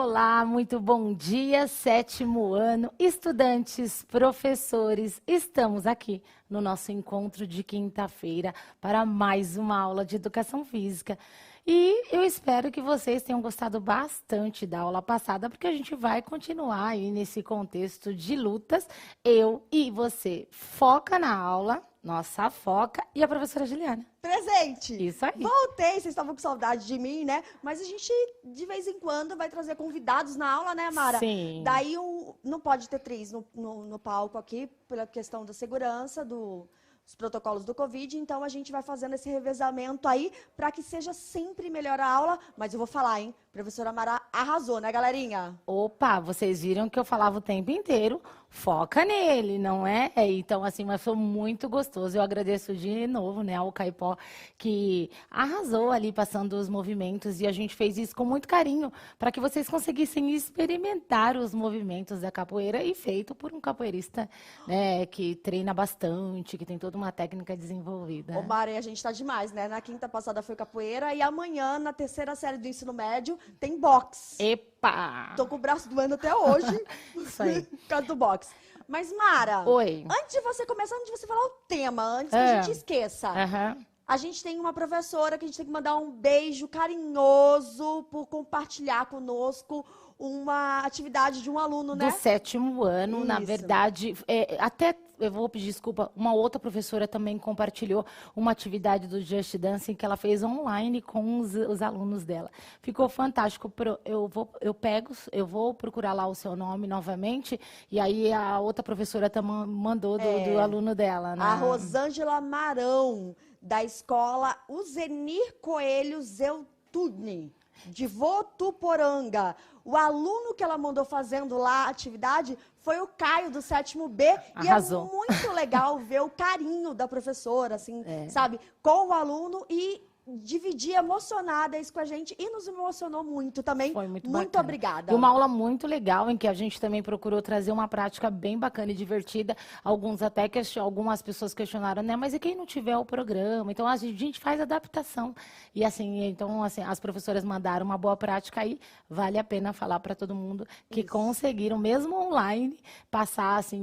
Olá, muito bom dia, 7º ano, estudantes, professores, estamos aqui no nosso encontro de quinta-feira para mais uma aula de educação física. E eu espero que vocês tenham gostado bastante da aula passada, porque a gente vai continuar aí nesse contexto de lutas. Eu e você foca na aula, nossa foca, e a professora Juliana. Presente! Isso aí. Voltei, vocês estavam com saudade de mim, né? Mas a gente, de vez em quando, vai trazer convidados na aula, né, Mara? Sim. Daí não pode ter três no palco aqui, pela questão da segurança, dos protocolos do Covid. Então, a gente vai fazendo esse revezamento aí, para que seja sempre melhor a aula. Mas eu vou falar, hein? Professora Mara arrasou, né, galerinha? Opa, vocês viram que eu falava o tempo inteiro, foca nele, não é? Então, assim, mas foi muito gostoso. Eu agradeço de novo, né, ao Caipó, que arrasou ali passando os movimentos, e a gente fez isso com muito carinho, para que vocês conseguissem experimentar os movimentos da capoeira, e feito por um capoeirista, né, que treina bastante, que tem toda uma técnica desenvolvida. Ô, Mara, a gente tá demais, né? Na quinta passada foi capoeira, e amanhã, na terceira série do ensino médio, tem boxe. Epa! Tô com o braço doendo até hoje. Isso aí. Por causa do boxe. Mas, Mara, Oi. antes de você começar, antes de você falar o tema, antes que a gente esqueça, Aham. a gente tem uma professora que a gente tem que mandar um beijo carinhoso por compartilhar conosco uma atividade de um aluno, né? Do 7º ano, na Isso. verdade, até eu vou pedir desculpa, uma outra professora também compartilhou uma atividade do Just Dancing que ela fez online com os alunos dela. Ficou fantástico. Eu vou procurar lá o seu nome novamente, e aí a outra professora mandou do aluno dela, né? A Rosângela Marão, da escola Uzenir Coelho Zeutuni, de Votuporanga. O aluno que ela mandou fazendo lá a atividade foi o Caio, do 7º B. Arrasou. E é muito legal ver o carinho da professora, assim, sabe, com o aluno, e dividir emocionada isso com a gente, e nos emocionou muito também. Foi muito Muito bacana. obrigada. E uma aula muito legal, em que a gente também procurou trazer uma prática bem bacana e divertida. Algumas pessoas questionaram, né? Mas e quem não tiver o programa? Então, a gente faz adaptação. E assim, então, assim, as professoras mandaram uma boa prática aí. Vale a pena falar para todo mundo que conseguiram, mesmo online, passar assim,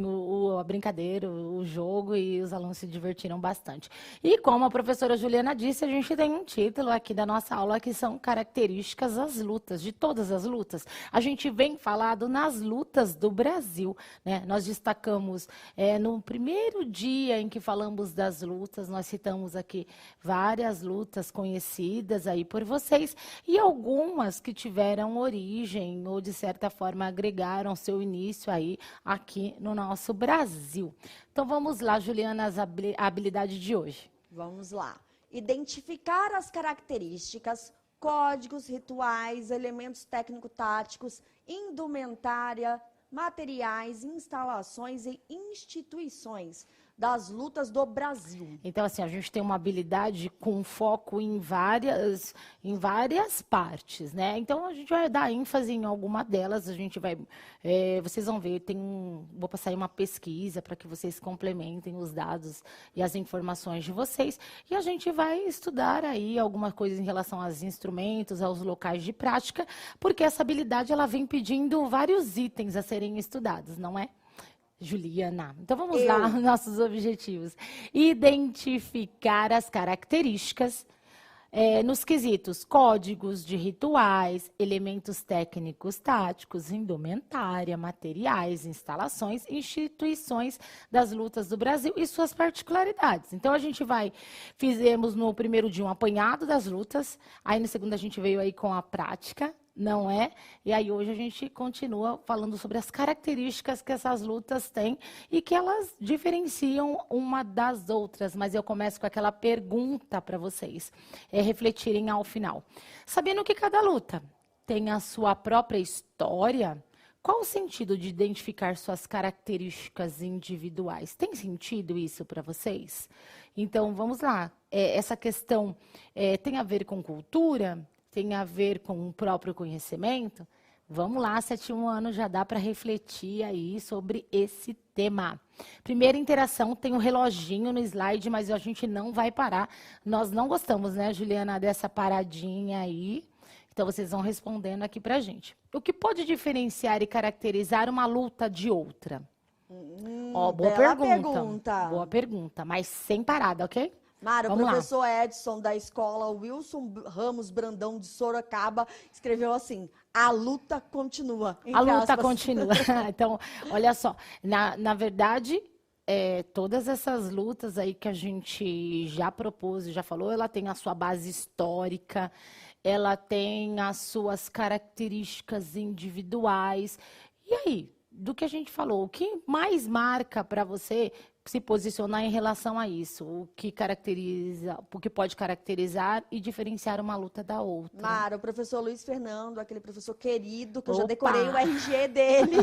a brincadeira, o jogo, e os alunos se divertiram bastante. E como a professora Juliana disse, a gente tem um título aqui da nossa aula, que são características das lutas, de todas as lutas. A gente vem falado nas lutas do Brasil, né? Nós destacamos no primeiro dia em que falamos das lutas, nós citamos aqui várias lutas conhecidas aí por vocês, e algumas que tiveram origem ou, de certa forma, agregaram seu início aí aqui no nosso Brasil. Então, vamos lá, Juliana, a habilidade de hoje. Vamos lá. Identificar as características, códigos, rituais, elementos técnico-táticos, indumentária, materiais, instalações e instituições das lutas do Brasil. Então, assim, a gente tem uma habilidade com foco em várias partes, né? Então, a gente vai dar ênfase em alguma delas, vocês vão ver, vou passar aí uma pesquisa para que vocês complementem os dados e as informações de vocês, e a gente vai estudar aí alguma coisa em relação aos instrumentos, aos locais de prática, porque essa habilidade, ela vem pedindo vários itens a serem estudados, não é? Juliana, então vamos lá, nossos objetivos. Identificar as características nos quesitos códigos de rituais, elementos técnicos táticos, indumentária, materiais, instalações, instituições das lutas do Brasil e suas particularidades. Então, fizemos no primeiro dia um apanhado das lutas, aí no segundo a gente veio aí com a prática, não é? E aí hoje a gente continua falando sobre as características que essas lutas têm e que elas diferenciam uma das outras. Mas eu começo com aquela pergunta para vocês refletirem ao final. Sabendo que cada luta tem a sua própria história, qual o sentido de identificar suas características individuais? Tem sentido isso para vocês? Então, vamos lá. Essa questão tem a ver com cultura? Tem a ver com o próprio conhecimento? Vamos lá, 7º ano, já dá para refletir aí sobre esse tema. Primeira interação, tem um reloginho no slide, mas a gente não vai parar. Nós não gostamos, né, Juliana, dessa paradinha aí. Então, vocês vão respondendo aqui pra gente. O que pode diferenciar e caracterizar uma luta de outra? Ó, boa bela pergunta. pergunta. Boa pergunta, mas sem parada, ok? Mara, o Vamos lá. professor Edson da escola Wilson Ramos Brandão de Sorocaba escreveu assim: a luta continua. A luta aspas. continua. Então, olha só, na verdade, todas essas lutas aí que a gente já propôs, já falou, ela tem a sua base histórica, ela tem as suas características individuais. E aí, do que a gente falou, o que mais marca para você se posicionar em relação a isso? O que caracteriza, o que pode caracterizar e diferenciar uma luta da outra? Mara, o professor Luiz Fernando, aquele professor querido, que eu já Opa! decorei o RG dele,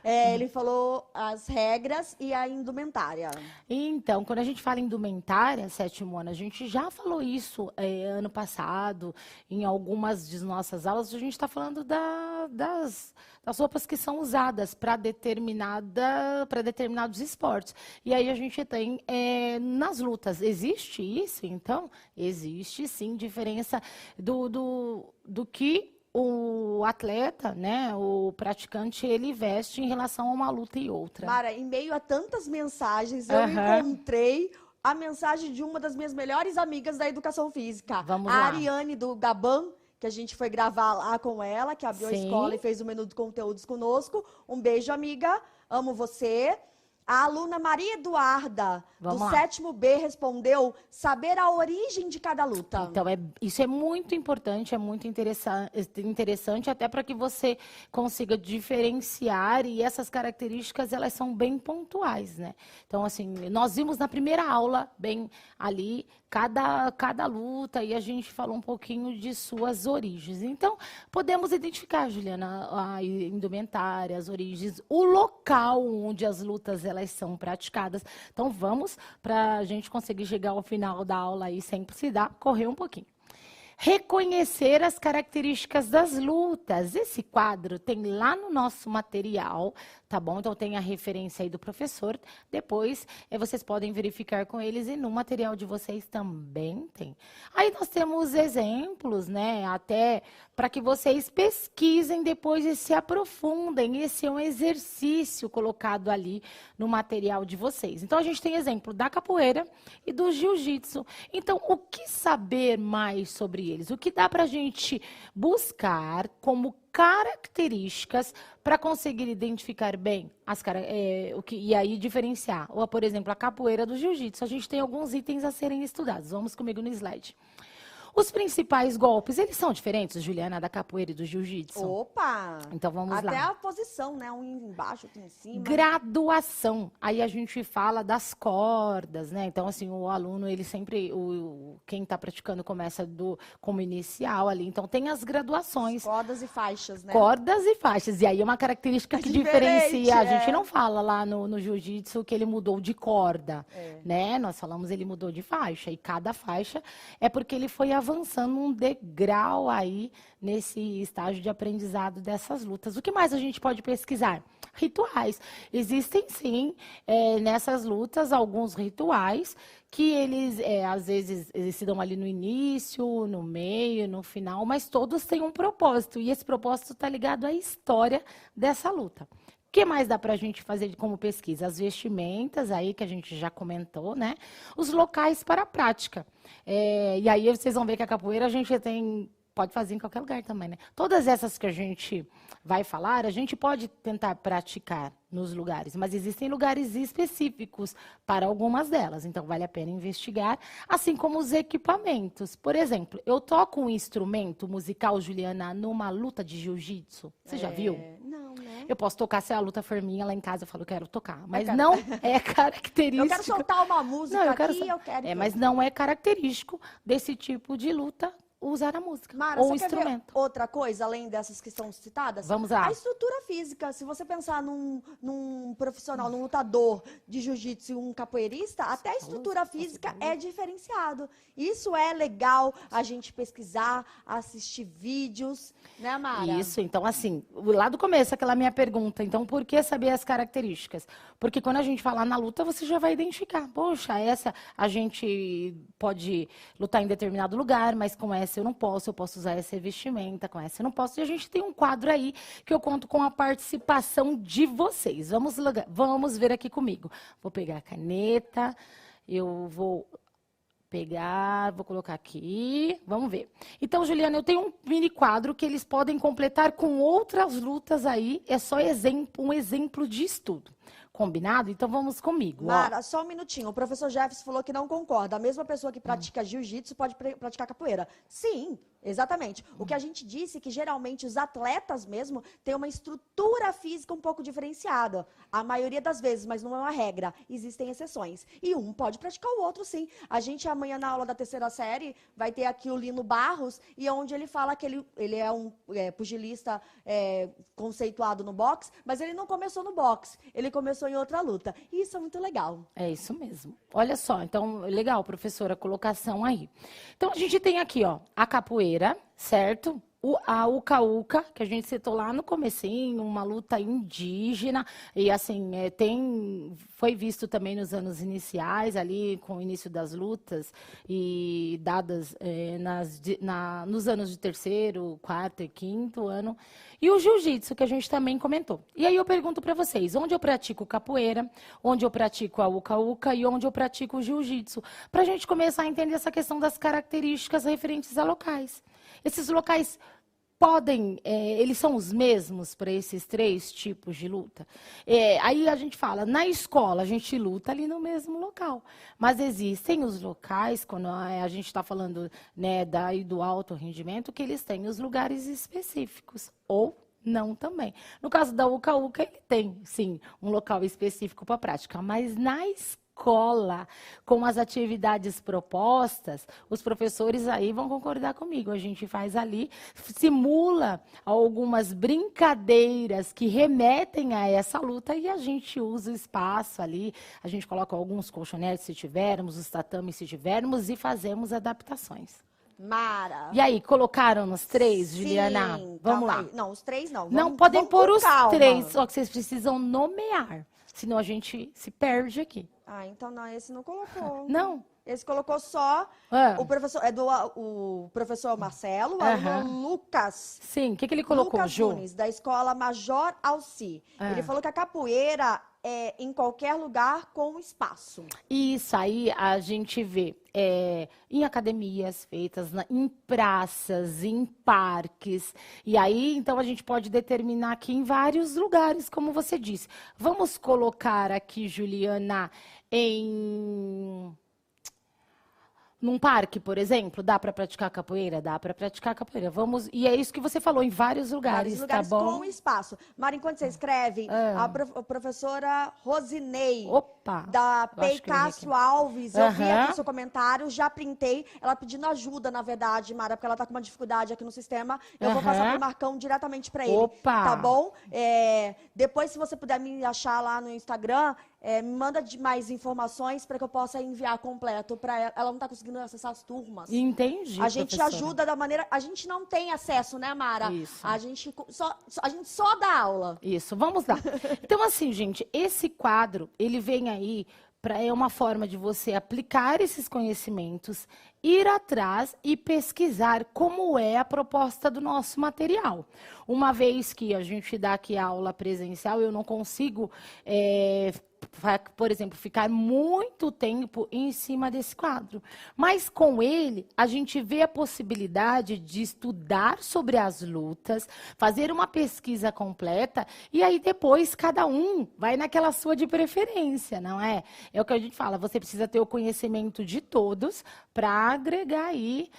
ele falou as regras e a indumentária. Então, quando a gente fala em indumentária, Sétimona, a gente já falou isso ano passado, em algumas de nossas aulas, a gente está falando das roupas que são usadas para determinados esportes. E aí a gente tem nas lutas. Existe isso, então? Existe sim diferença do que o atleta, né, o praticante, ele veste em relação a uma luta e outra. Mara, em meio a tantas mensagens, eu encontrei a mensagem de uma das minhas melhores amigas da educação física. Vamos a lá. Ariane do Gabão, que a gente foi gravar lá com ela, que abriu a Sim. escola e fez o menu de conteúdos conosco. Um beijo, amiga. Amo você. A aluna Maria Eduarda, Vamos do lá. 7º B, respondeu saber a origem de cada luta. Então, isso é muito importante, é muito interessante até para que você consiga diferenciar, e essas características, elas são bem pontuais, né? Então, assim, nós vimos na primeira aula, bem ali, cada luta, e a gente falou um pouquinho de suas origens. Então, podemos identificar, Juliana, a indumentária, as origens, o local onde as lutas elas são praticadas. Então, vamos para a gente conseguir chegar ao final da aula aí sem precisar correr um pouquinho. Reconhecer as características das lutas. Esse quadro tem lá no nosso material, tá bom? Então tem a referência aí do professor. Depois vocês podem verificar com eles e no material de vocês também tem. Aí nós temos exemplos, né? Até para que vocês pesquisem depois e se aprofundem. Esse é um exercício colocado ali no material de vocês. Então a gente tem exemplo da capoeira e do jiu-jitsu. Então o que saber mais sobre eles? O que dá para a gente buscar como características para conseguir identificar bem e aí diferenciar? Ou, por exemplo, a capoeira do jiu-jitsu. A gente tem alguns itens a serem estudados. Vamos comigo no slide. Os principais golpes, eles são diferentes, Juliana, da capoeira e do jiu-jitsu? Opa! Então vamos lá. Até a posição, né? Um embaixo, outro em cima. Graduação. Aí a gente fala das cordas, né? Então, assim, o aluno, ele sempre, quem está praticando começa como inicial ali. Então, tem as graduações. Cordas e faixas, né? Cordas e faixas. E aí é uma característica que diferencia. A gente é. não fala lá no jiu-jitsu que ele mudou de corda, né? Nós falamos ele mudou de faixa. E cada faixa é porque ele foi avançando um degrau aí nesse estágio de aprendizado dessas lutas. O que mais a gente pode pesquisar? Rituais. Existem, sim, nessas lutas, alguns rituais que eles, às vezes, eles se dão ali no início, no meio, no final, mas todos têm um propósito. E esse propósito está ligado à história dessa luta. O que mais dá para a gente fazer como pesquisa? As vestimentas, aí que a gente já comentou, né? Os locais para a prática. E aí vocês vão ver que a capoeira a gente pode fazer em qualquer lugar também, né? Todas essas que a gente vai falar, a gente pode tentar praticar nos lugares, mas existem lugares específicos para algumas delas, então vale a pena investigar, assim como os equipamentos. Por exemplo, eu toco um instrumento musical, Juliana, numa luta de jiu-jitsu. Você já viu? Não, né? Eu posso tocar, se a luta for minha, lá em casa eu falo, quero tocar. Mas não é característico. Eu quero soltar uma música eu quero. mas não é característico desse tipo de luta usar a música Mara, ou o você quer ver instrumento. outra coisa, além dessas que estão citadas? Vamos lá. A estrutura física. Se você pensar num profissional, num lutador de jiu-jitsu e um capoeirista, até a estrutura física é diferenciado. Isso é legal a gente pesquisar, assistir vídeos, né, Mara? Isso, então assim, lá do começo, aquela minha pergunta, então por que saber as características? Porque quando a gente falar na luta, você já vai identificar. Poxa, essa a gente pode lutar em determinado lugar, mas com essa essa eu não posso, eu posso usar essa vestimenta, com essa eu não posso. E a gente tem um quadro aí que eu conto com a participação de vocês. Vamos ver aqui comigo. Vou pegar a caneta, eu vou vou colocar aqui, vamos ver. Então, Juliana, eu tenho um mini quadro que eles podem completar com outras lutas aí, é só um exemplo de estudo. Combinado? Então, vamos comigo. Mara, só um minutinho. O professor Jefferson falou que não concorda. A mesma pessoa que pratica jiu-jitsu pode praticar capoeira. Sim, exatamente. O que a gente disse é que, geralmente, os atletas mesmo têm uma estrutura física um pouco diferenciada. A maioria das vezes, mas não é uma regra. Existem exceções. E um pode praticar o outro, sim. A gente, amanhã, na aula da 3ª série, vai ter aqui o Lino Barros, e onde ele fala que ele é um pugilista conceituado no boxe, mas ele não começou no boxe. Ele começou em outra luta. E isso é muito legal. É isso mesmo. Olha só, então, legal, professora, a colocação aí. Então, a gente tem aqui, ó, a capoeira, certo? A uca-uca, que a gente citou lá no comecinho, uma luta indígena, e assim, foi visto também nos anos iniciais, ali com o início das lutas, e dadas nos anos de 3º, 4º e 5º ano, e o jiu-jitsu, que a gente também comentou. E aí eu pergunto para vocês, onde eu pratico capoeira, onde eu pratico a uca-uca e onde eu pratico o jiu-jitsu, para a gente começar a entender essa questão das características referentes a locais. Esses locais eles são os mesmos para esses 3 tipos de luta? Aí a gente fala, na escola a gente luta ali no mesmo local, mas existem os locais, quando a gente está falando, né, do alto rendimento, que eles têm os lugares específicos, ou não também. No caso da uca-uca, ele tem, sim, um local específico para prática, mas na escola, com as atividades propostas, os professores aí vão concordar comigo. A gente faz ali, simula algumas brincadeiras que remetem a essa luta e a gente usa o espaço ali, a gente coloca alguns colchonetes se tivermos, os tatames se tivermos e fazemos adaptações. Mara. E aí, colocaram nos 3, Sim, Juliana? Vamos lá. Aí. Não, os 3 não. Não podem pôr os calma. 3, só que vocês precisam nomear, senão a gente se perde aqui. Ah, então não, esse não colocou. Não. Esse colocou só o professor, o professor Marcelo, o aluno Lucas. Sim, o que ele colocou, Lucas Ju? Nunes, da escola Major Alci. Ele falou que a capoeira é em qualquer lugar com espaço. Isso aí a gente vê em academias feitas, em praças, em parques. E aí, então, a gente pode determinar aqui em vários lugares, como você disse. Vamos colocar aqui, Juliana, num parque, por exemplo, dá para praticar capoeira? Dá para praticar capoeira. E é isso que você falou, em vários lugares, tá bom? Com espaço. Mara, enquanto você escreve, a professora Rosinei, da Pei Castro Alves, eu vi aqui o seu comentário, já printei, ela pedindo ajuda, na verdade, Mara, porque ela tá com uma dificuldade aqui no sistema. Eu vou passar pro Marcão diretamente para ele. Tá bom? Depois, se você puder me achar lá no Instagram, me manda mais informações para que eu possa enviar completo para ela. Ela não está conseguindo acessar as turmas. Entendi, A gente ajuda da maneira... A gente não tem acesso, né, Mara? Isso. A gente só dá aula. Isso, vamos lá. Então, assim, gente, esse quadro, ele vem aí é uma forma de você aplicar esses conhecimentos, ir atrás e pesquisar como é a proposta do nosso material. Uma vez que a gente dá aqui a aula presencial, eu não consigo, por exemplo, ficar muito tempo em cima desse quadro. Mas com ele, a gente vê a possibilidade de estudar sobre as lutas, fazer uma pesquisa completa e aí depois cada um vai naquela sua de preferência, não é? É o que a gente fala, você precisa ter o conhecimento de todos para agregar aí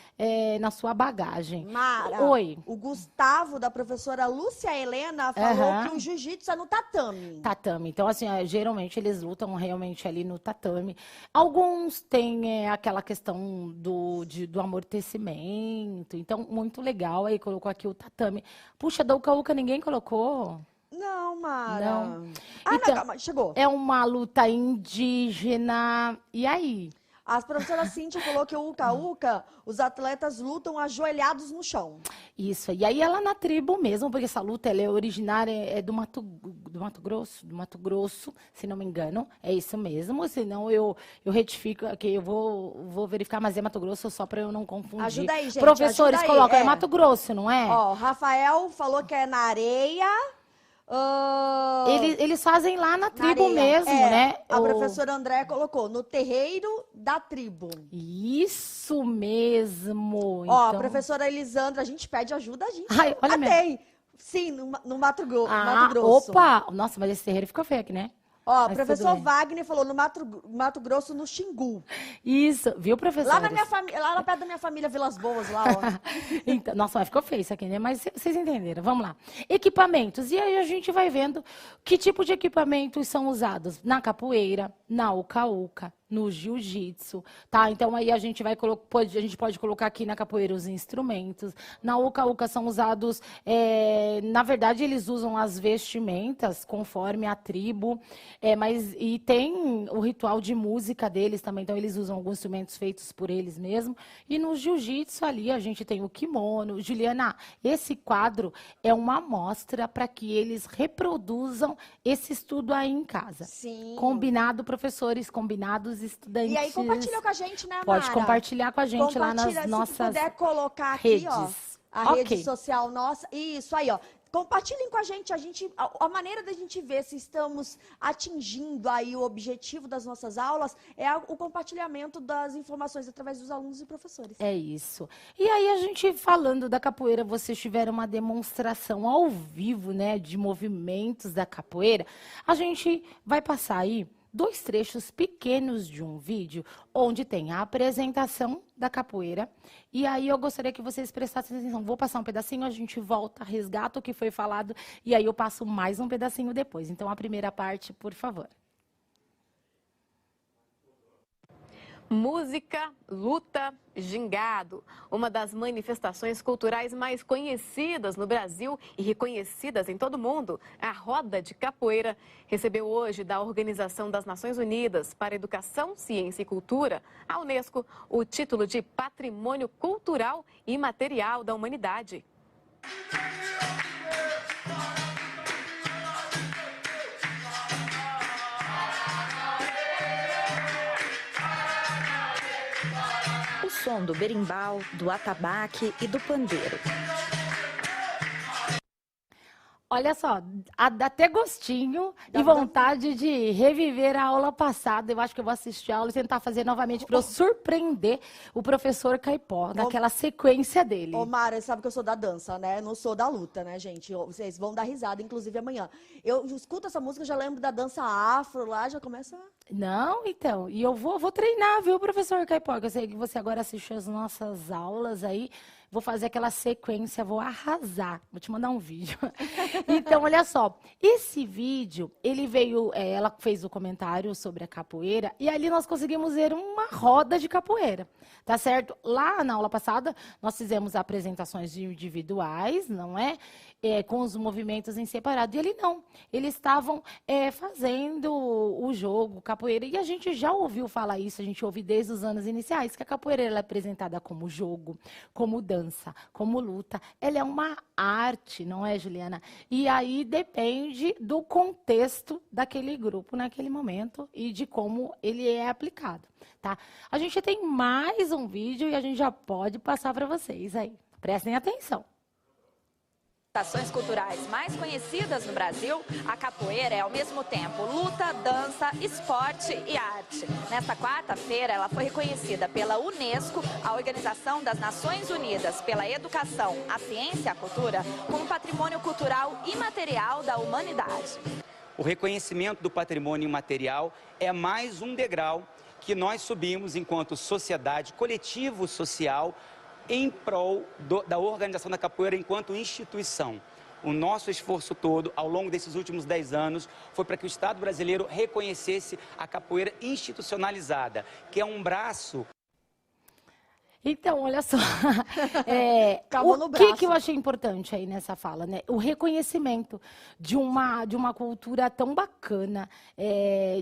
na sua bagagem. Mara, Oi. O Gustavo, da professora Lúcia Helena, falou que o jiu-jitsu é no tatame. Tatame. Então, assim, geralmente eles lutam realmente ali no tatame. Alguns têm aquela questão do amortecimento. Então, muito legal. Aí colocou aqui o tatame. Puxa, da uca-uca ninguém colocou? Não, Mara. Não. Ah, Então, não, chegou. É uma luta indígena. E aí? A professora Cíntia falou que o Uca-Uca, os atletas lutam ajoelhados no chão. Isso, e aí ela na tribo mesmo, porque essa luta ela é originária do Mato Grosso, se não me engano, é isso mesmo, senão eu retifico, que eu vou verificar, mas é Mato Grosso só para eu não confundir. Ajuda aí, gente. Professores ajuda aí. colocam, é Mato Grosso, não é? Ó, Rafael falou que é na areia. Eles fazem lá na tribo areia. mesmo, né? A professora Andréa colocou, no terreiro da tribo. Isso mesmo. Ó, a então... professora Elisandra, a gente pede ajuda, a gente Ai, olha tem. Sim, no Mato Grosso. Opa! Nossa, mas esse terreiro ficou feio aqui, né? Ó, o professor Wagner falou no Mato Grosso, no Xingu. Isso, viu, professor? Lá lá perto da minha família, Vilas Boas, lá, ó. Então, nossa, mas ficou feio isso aqui, né? Mas vocês entenderam, vamos lá. Equipamentos, e aí a gente vai vendo que tipo de equipamentos são usados na capoeira, na uca-uca, no jiu-jitsu, tá? Então aí a gente pode colocar aqui na capoeira os instrumentos. Na uca-uca são usados, na verdade eles usam as vestimentas conforme a tribo, e tem o ritual de música deles também, então eles usam alguns instrumentos feitos por eles mesmos. E no jiu-jitsu ali a gente tem o kimono. Juliana, esse quadro é uma amostra para que eles reproduzam esse estudo aí em casa. Sim. Combinado, professores, combinados estudantes. E aí compartilha com a gente, né, Mara? Pode compartilhar com a gente lá nas nossas redes. Se puder colocar aqui, ó, a rede social nossa. Isso aí, ó. Compartilhem com a gente, a maneira da gente ver se estamos atingindo aí o objetivo das nossas aulas é o compartilhamento das informações através dos alunos e professores. É isso. E aí a gente falando da capoeira, vocês tiveram uma demonstração ao vivo, né, de movimentos da capoeira. A gente vai passar aí 2 trechos pequenos de um vídeo, onde tem a apresentação da capoeira. E aí eu gostaria que vocês prestassem atenção. Vou passar um pedacinho, a gente volta, resgata o que foi falado, e aí eu passo mais um pedacinho depois. Então, a primeira parte, por favor. Música, luta, gingado. Uma das manifestações culturais mais conhecidas no Brasil e reconhecidas em todo o mundo, a Roda de Capoeira, recebeu hoje da Organização das Nações Unidas para Educação, Ciência e Cultura, a Unesco, o título de Patrimônio Cultural e Imaterial da Humanidade. O som do berimbau, do atabaque e do pandeiro. Olha só, dá até gostinho e vontade de reviver a aula passada. Eu acho que eu vou assistir a aula e tentar fazer novamente para eu surpreender o professor Caipó, naquela sequência dele. Ô, Mara, sabe que eu sou da dança, né? Não sou da luta, né, gente? Vocês vão dar risada, inclusive, amanhã. Eu escuto essa música, já lembro da dança afro lá, já começa... Não, então, e eu vou treinar, viu, professor Caipó? Eu sei que você agora assistiu as nossas aulas aí. Vou fazer aquela sequência, vou arrasar. Vou te mandar um vídeo. Então, olha só. Esse vídeo, ele veio... ela fez o comentário sobre a capoeira. E ali nós conseguimos ver uma roda de capoeira. Tá certo? Lá na aula passada, nós fizemos apresentações individuais, não é? Com os movimentos em separado. E ele não. Eles estavam fazendo o jogo, capoeira. E a gente já ouviu falar isso, a gente ouve desde os anos iniciais, que a capoeira ela é apresentada como jogo, como dança, como luta. Ela é uma arte, não é, Juliana? E aí depende do contexto daquele grupo naquele momento e de como ele é aplicado, tá? A gente tem mais um vídeo e a gente já pode passar para vocês aí. Prestem atenção. Ações culturais mais conhecidas no Brasil, a capoeira é ao mesmo tempo luta, dança, esporte e arte. Nesta quarta-feira, ela foi reconhecida pela Unesco, a Organização das Nações Unidas pela Educação, a Ciência e a Cultura, como patrimônio cultural imaterial da humanidade. O reconhecimento do patrimônio imaterial é mais um degrau que nós subimos enquanto sociedade, coletivo social, em prol da organização da capoeira enquanto instituição. O nosso esforço todo, ao longo desses últimos 10 anos, foi para que o Estado brasileiro reconhecesse a capoeira institucionalizada, que é um braço... Então, olha só. Acabou no O que braço. eu achei importante aí nessa fala, né? O reconhecimento de uma cultura tão bacana,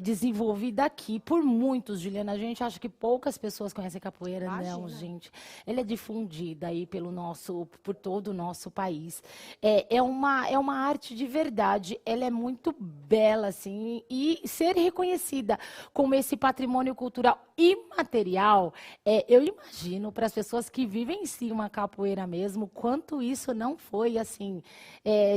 desenvolvida aqui por muitos, Juliana. A gente acha que poucas pessoas conhecem capoeira. Não, Imagina. gente. Ela é difundida aí por todo o nosso país. É uma arte de verdade. Ela é muito bela, assim, e ser reconhecida como esse patrimônio cultural imaterial, eu imagino para as pessoas que vivem em si uma capoeira mesmo, quanto isso não foi, assim,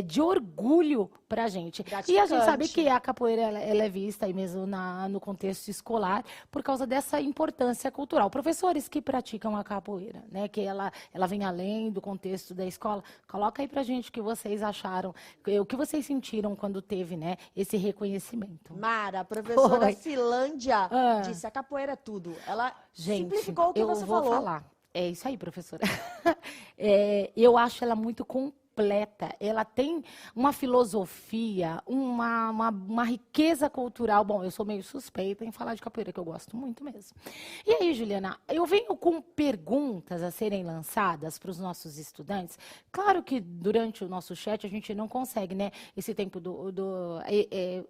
de orgulho para a gente. E a gente sabe Gratificante. que a capoeira ela é vista aí mesmo no contexto escolar por causa dessa importância cultural. Professores que praticam a capoeira, né, que ela vem além do contexto da escola, coloca aí para a gente o que vocês acharam, o que vocês sentiram quando teve, né, esse reconhecimento. Mara, a professora Oi. Cilândia Ah. disse a capoeira é tudo. Ela Gente, simplificou o que eu você vou falou. falar. É isso aí, professora. Eu acho ela muito completa. Ela tem uma filosofia, uma riqueza cultural. Bom, eu sou meio suspeita em falar de capoeira, que eu gosto muito mesmo. E aí, Juliana, eu venho com perguntas a serem lançadas para os nossos estudantes. Claro que durante o nosso chat a gente não consegue, né? Esse tempo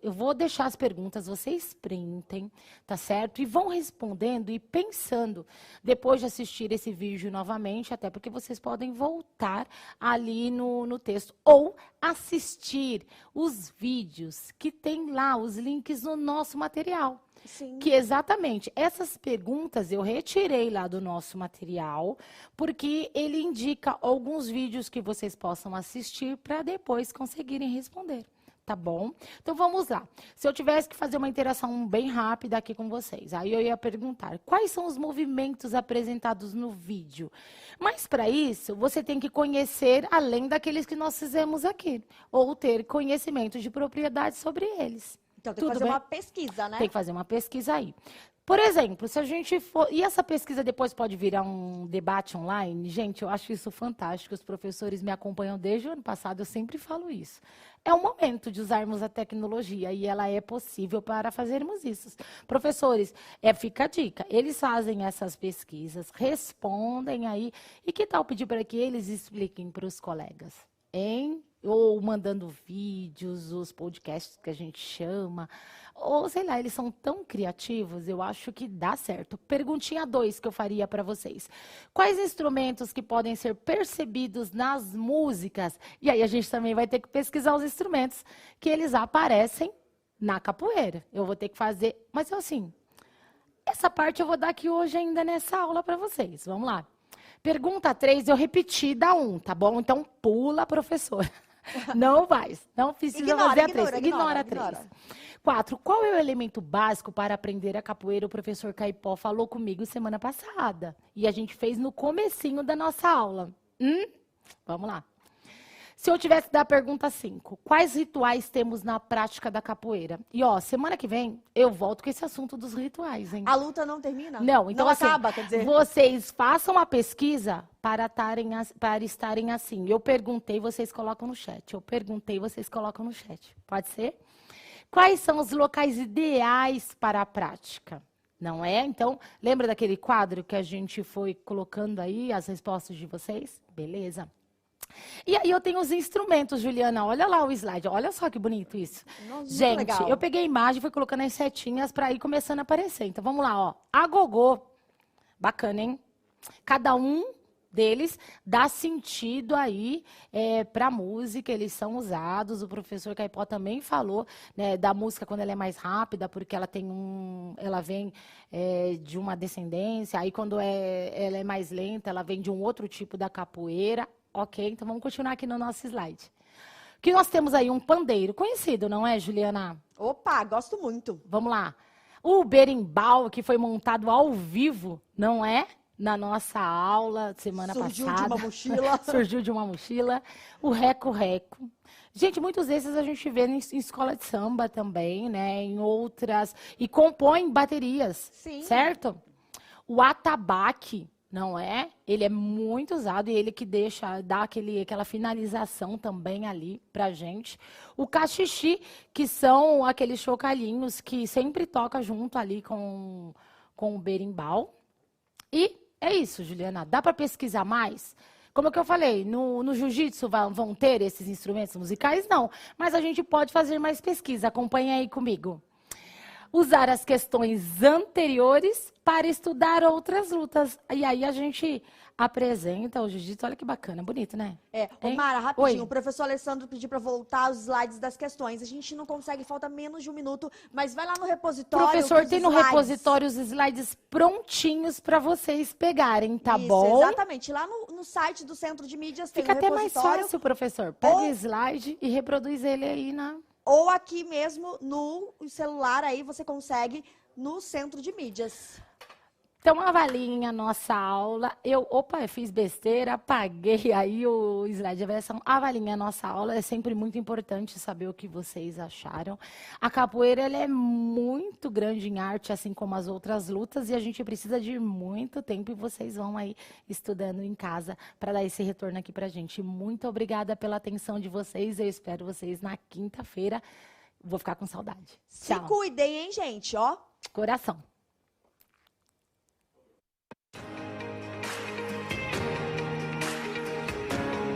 eu vou deixar as perguntas, vocês printem, tá certo? E vão respondendo e pensando depois de assistir esse vídeo novamente, até porque vocês podem voltar ali no texto ou assistir os vídeos que tem lá, os links no nosso material. Sim. Que exatamente essas perguntas eu retirei lá do nosso material, porque ele indica alguns vídeos que vocês possam assistir para depois conseguirem responder. Tá bom? Então vamos lá. Se eu tivesse que fazer uma interação bem rápida aqui com vocês, aí eu ia perguntar: quais são os movimentos apresentados no vídeo? Mas para isso, você tem que conhecer além daqueles que nós fizemos aqui, ou ter conhecimento de propriedade sobre eles. Então tem que Tudo fazer bem? uma pesquisa, né? Tem que fazer uma pesquisa aí. Por exemplo, se a gente for... E essa pesquisa depois pode virar um debate online? Gente, eu acho isso fantástico. Os professores me acompanham desde o ano passado, eu sempre falo isso. É o momento de usarmos a tecnologia e ela é possível para fazermos isso. Professores, fica a dica. Eles fazem essas pesquisas, respondem aí. E que tal pedir para que eles expliquem para os colegas? Hein? Ou mandando vídeos, os podcasts que a gente chama, ou sei lá, eles são tão criativos, eu acho que dá certo. Perguntinha 2 que eu faria para vocês. Quais instrumentos que podem ser percebidos nas músicas? E aí a gente também vai ter que pesquisar os instrumentos que eles aparecem na capoeira. Eu vou ter que fazer, mas assim, essa parte eu vou dar aqui hoje ainda nessa aula para vocês. Vamos lá. Pergunta 3, eu repeti da 1, tá bom? Então pula, professora. Não vai, não precisa fazer a 3. Ignora a 3. 4, qual é o elemento básico para aprender a capoeira? O professor Caipó falou comigo semana passada. E a gente fez no comecinho da nossa aula. Vamos lá. Se eu tivesse que dar a pergunta 5, quais rituais temos na prática da capoeira? E ó, semana que vem eu volto com esse assunto dos rituais, hein? A luta não termina? Não, então não assim, acaba, quer dizer. vocês façam a pesquisa para estarem assim. Eu perguntei, vocês colocam no chat. Eu perguntei, vocês colocam no chat. Pode ser? Quais são os locais ideais para a prática? Não é? Então, lembra daquele quadro que a gente foi colocando aí, as respostas de vocês? Beleza. E aí eu tenho os instrumentos, Juliana. Olha lá o slide. Olha só que bonito isso. Nossa, muito gente, legal. eu peguei a imagem e fui colocando as setinhas para ir começando a aparecer. Então, vamos lá, ó. Agogô. Bacana, hein? Cada um deles dá sentido aí para a música, eles são usados. O professor Caipó também falou, né, da música quando ela é mais rápida, porque ela vem de uma descendência. Aí quando ela é mais lenta, ela vem de um outro tipo da capoeira. Ok, então vamos continuar aqui no nosso slide. Que nós temos aí um pandeiro conhecido, não é, Juliana? Opa, gosto muito. Vamos lá. O berimbau, que foi montado ao vivo, não é? Na nossa aula semana Surgiu passada. de uma mochila. Surgiu de uma mochila. O reco-reco. Gente, muitas vezes a gente vê em escola de samba também, né? Em outras. E compõe baterias. Sim. Certo? O atabaque, não é? Ele é muito usado e ele que dá aquela finalização também ali pra gente. O cachixi, que são aqueles chocalhinhos que sempre toca junto ali com o berimbau. E É isso, Juliana. Dá para pesquisar mais? Como que eu falei, no jiu-jitsu vão ter esses instrumentos musicais? Não. Mas a gente pode fazer mais pesquisa. Acompanha aí comigo. Usar as questões anteriores para estudar outras lutas. E aí a gente apresenta o jiu-jitsu. Olha que bacana, bonito, né? Ô, Mara, rapidinho, Oi. o professor Alessandro pediu para voltar os slides das questões. A gente não consegue, falta menos de um minuto, mas vai lá no repositório. Professor, os tem no slides. repositório os slides prontinhos para vocês pegarem, tá Isso, bom? exatamente. Lá no site do Centro de Mídias tem Fica um até mais repositório. fácil, professor. Pega Ou- o slide e reproduz ele aí na... Ou aqui mesmo no celular, aí você consegue no Centro de Mídias. Então, avaliem a nossa aula. Eu fiz besteira, apaguei aí o slide de avaliação. Avaliem a nossa aula, é sempre muito importante saber o que vocês acharam. A capoeira, ela é muito grande em arte, assim como as outras lutas, e a gente precisa de muito tempo, e vocês vão aí estudando em casa para dar esse retorno aqui pra gente. Muito obrigada pela atenção de vocês, eu espero vocês na quinta-feira. Vou ficar com saudade. Se Tchau. cuidem, hein, gente, ó. Coração.